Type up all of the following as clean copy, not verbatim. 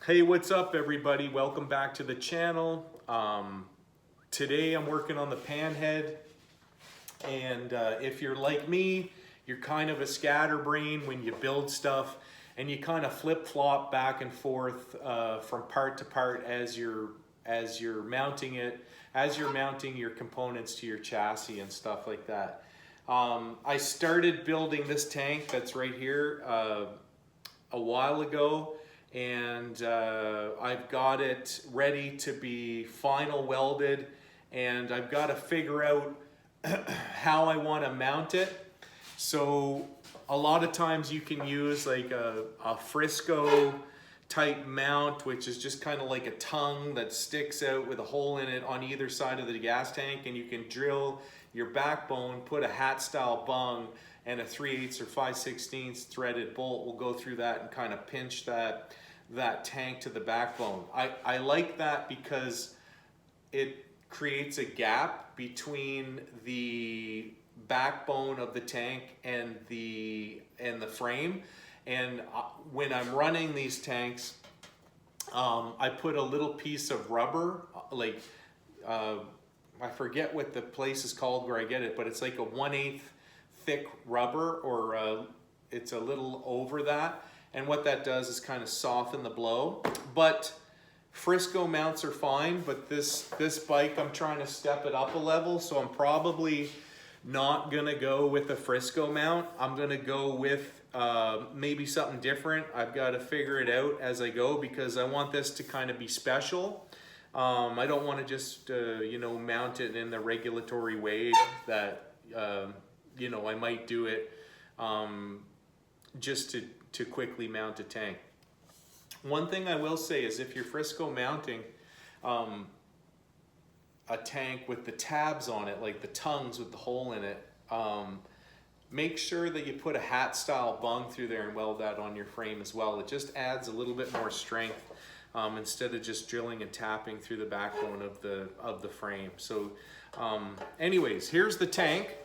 Hey, what's up everybody? Welcome back to the channel. Today I'm working on the pan head, and if you're like me, you're kind of a scatterbrain when you build stuff and you kind of flip-flop back and forth from part to part as you're mounting it, as you're mounting your components to your chassis and stuff like that. I started building this tank that's right here a while ago, and I've got it ready to be final welded, and I've got to figure out how I want to mount it. So a lot of times you can use like a Frisco type mount, which is just kind of like a tongue that sticks out with a hole in it on either side of the gas tank, and you can drill your backbone, put a hat style bung and a 3/8 or 5/16 threaded bolt will go through that and kind of pinch that tank to the backbone. I like that because it creates a gap between the backbone of the tank and the frame. And when I'm running these tanks, I put a little piece of rubber, like I forget what the place is called where I get it, but it's like a 1/8 thick rubber, or it's a little over that. And what that does is kind of soften the blow. But Frisco mounts are fine, but this bike, I'm trying to step it up a level, so I'm probably not gonna go with a Frisco mount. I'm gonna go with maybe something different. I've got to figure it out as I go because I want this to kind of be special. I don't want to just mount it in the regulatory way that I might do it just to quickly mount a tank. One thing I will say is if you're Frisco mounting a tank with the tabs on it, like the tongues with the hole in it, make sure that you put a hat style bung through there and weld that on your frame as well. It just adds a little bit more strength instead of just drilling and tapping through the backbone of the frame. So anyways, here's the tank.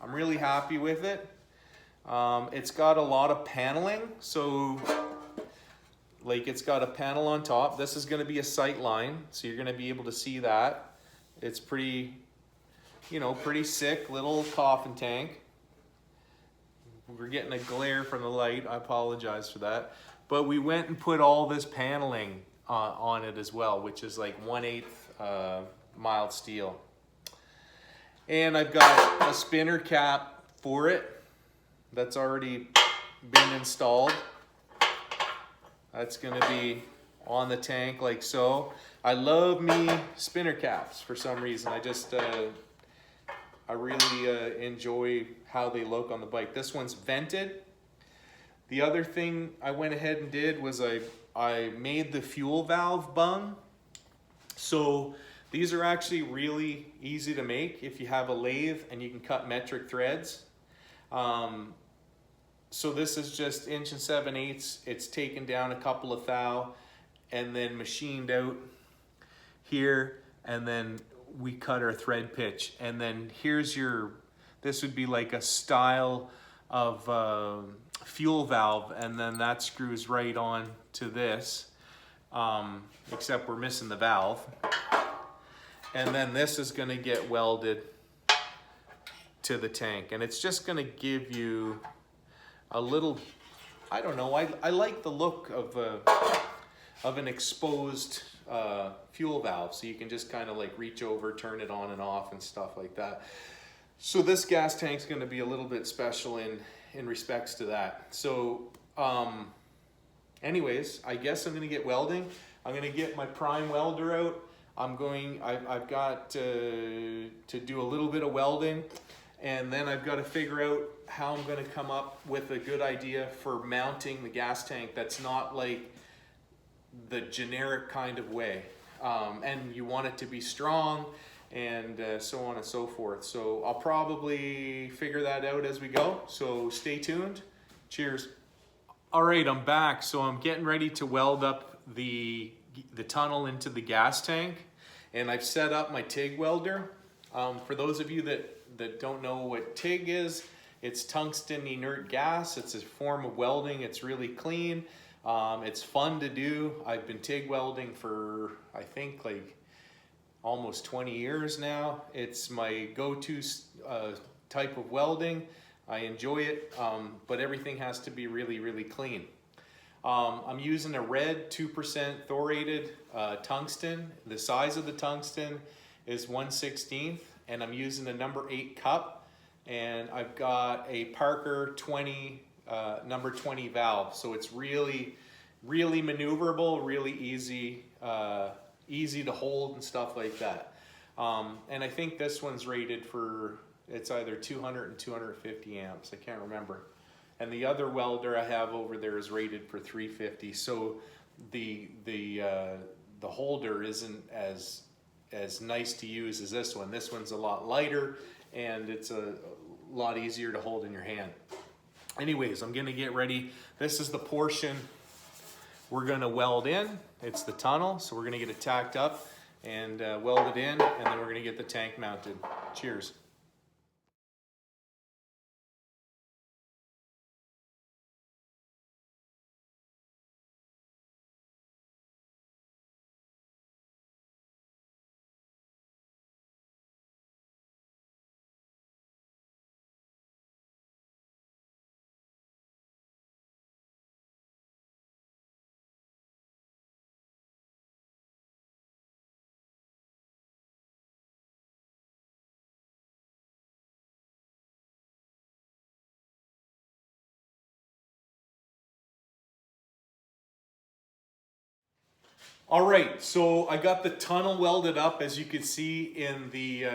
I'm really happy with it. It's got a lot of paneling, so like it's got a panel on top. This is going to be a sight line, so you're going to be able to see that. It's pretty sick little coffin tank. We're getting a glare from the light. I apologize for that. But we went and put all this paneling on it as well, which is like 1/8 mild steel. And I've got a spinner cap for it that's already been installed. That's going to be on the tank like so. I love me spinner caps for some reason. I really enjoy how they look on the bike. This one's vented. The other thing I went ahead and did was I made the fuel valve bung. So these are actually really easy to make if you have a lathe and you can cut metric threads. So this is just 1 7/8. It's taken down a couple of thou and then machined out here, and then we cut our thread pitch. And then this would be like a style of fuel valve, and then that screws right on to this, except we're missing the valve. And then this is gonna get welded to the tank, and it's just gonna give you a little, I don't know, I like the look of an exposed fuel valve, so you can just kind of like reach over, turn it on and off and stuff like that. So this gas tank's going to be a little bit special in respects to that. So anyways, I guess I'm going to get welding. I'm going to get my prime welder out. I've got to do a little bit of welding, and then I've got to figure out how I'm going to come up with a good idea for mounting the gas tank that's not like the generic kind of way. And you want it to be strong and so on and so forth. So I'll probably figure that out as we go. So stay tuned. Cheers. All right, I'm back. So I'm getting ready to weld up the tunnel into the gas tank. And I've set up my TIG welder. For those of you that don't know what TIG is, it's tungsten inert gas. It's a form of welding. It's really clean. It's fun to do. I've been TIG welding for, I think, like almost 20 years now. It's my go-to type of welding. I enjoy it, but everything has to be really, really clean. I'm using a red 2% thoriated tungsten. The size of the tungsten is 1/16, and I'm using a number 8 cup, and I've got a Parker 20 number 20 valve, so it's really, really maneuverable, really easy, easy to hold and stuff like that. And I think this one's rated for, it's either 200 and 250 amps. I can't remember. And the other welder I have over there is rated for 350. So the holder isn't as nice to use as this one. This one's a lot lighter, and it's a lot easier to hold in your hand. Anyways, I'm gonna get ready. This is the portion we're gonna weld in. It's the tunnel, so we're gonna get it tacked up and weld it in, and then we're gonna get the tank mounted. Cheers. All right, so I got the tunnel welded up, as you can see in the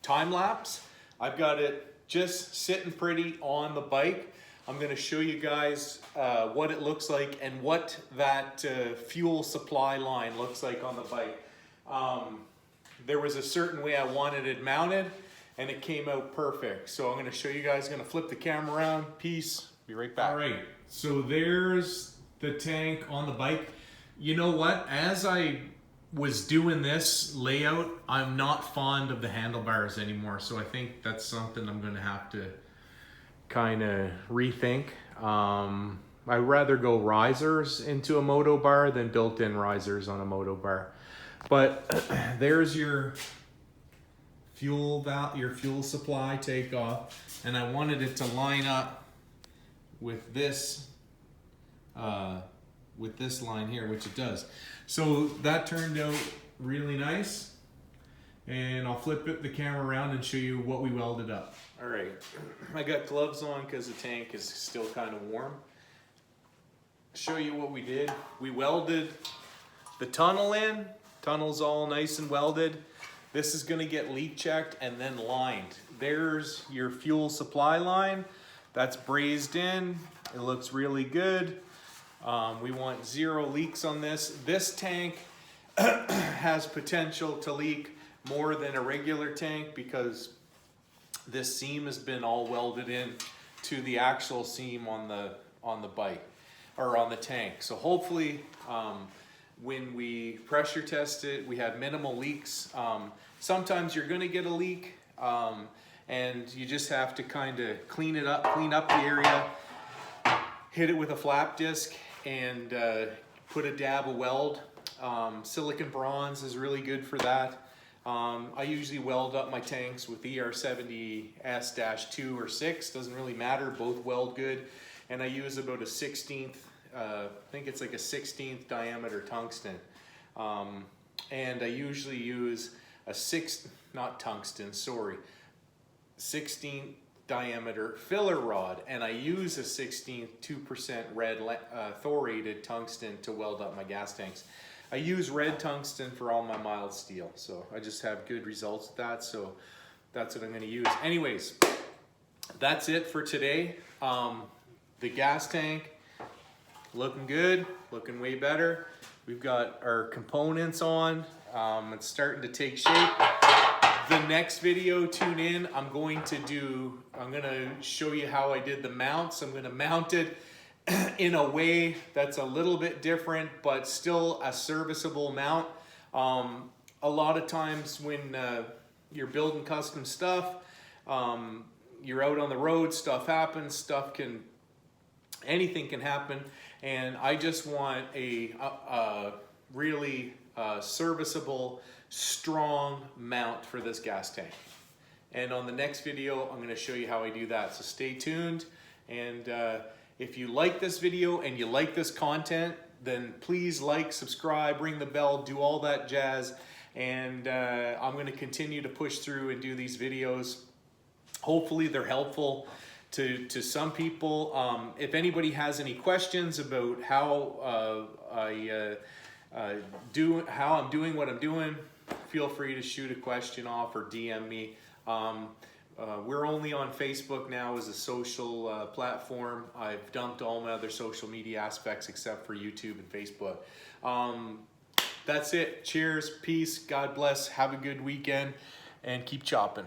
time lapse. I've got it just sitting pretty on the bike. I'm gonna show you guys what it looks like and what that fuel supply line looks like on the bike. There was a certain way I wanted it mounted, and it came out perfect. So I'm gonna show you guys, gonna flip the camera around. Peace, be right back. All right, so there's the tank on the bike. You know what, as I was doing this layout, I'm not fond of the handlebars anymore, so I think that's something I'm gonna have to kind of rethink. I'd rather go risers into a moto bar than built-in risers on a moto bar. But there's your fuel supply takeoff, and I wanted it to line up with this line here, which it does. So that turned out really nice, and I'll flip the camera around and show you what we welded up. All right, I got gloves on because the tank is still kind of warm. Show you what we did. We welded the tunnel in. Tunnel's all nice and welded. This is gonna get leak checked and then lined. There's your fuel supply line. That's brazed in. It looks really good. We want 0 leaks on this. This tank has potential to leak more than a regular tank because this seam has been all welded in to the actual seam on the bike or on the tank. So hopefully when we pressure test it, we have minimal leaks. Sometimes you're gonna get a leak, and you just have to kind of clean up the area, hit it with a flap disc, and put a dab of weld. Silicon bronze is really good for that. I usually weld up my tanks with ER70S-2 or 6, doesn't really matter, both weld good. And I use about a 16th, I think it's like a 16th diameter tungsten. And I usually use a 16th diameter filler rod, and I use a 16th 2% red thoriated tungsten to weld up my gas tanks. I use red tungsten for all my mild steel, so I just have good results with that, so that's what I'm gonna use. Anyways, that's it for today. The gas tank, looking good, looking way better. We've got our components on. It's starting to take shape. The next video, tune in, I'm gonna show you how I did the mounts. I'm gonna mount it in a way that's a little bit different, but still a serviceable mount. A lot of times when you're building custom stuff, you're out on the road, stuff happens, anything can happen, and I just want a really serviceable, strong mount for this gas tank. And on the next video, I'm gonna show you how I do that. So stay tuned. And if you like this video and you like this content, then please like, subscribe, ring the bell, do all that jazz. And I'm gonna continue to push through and do these videos. Hopefully they're helpful to some people. If anybody has any questions about how I'm doing what I'm doing, feel free to shoot a question off or DM me. We're only on Facebook now as a social platform. I've dumped all my other social media aspects except for YouTube and Facebook. That's it. Cheers, peace, God bless, have a good weekend, and keep chopping.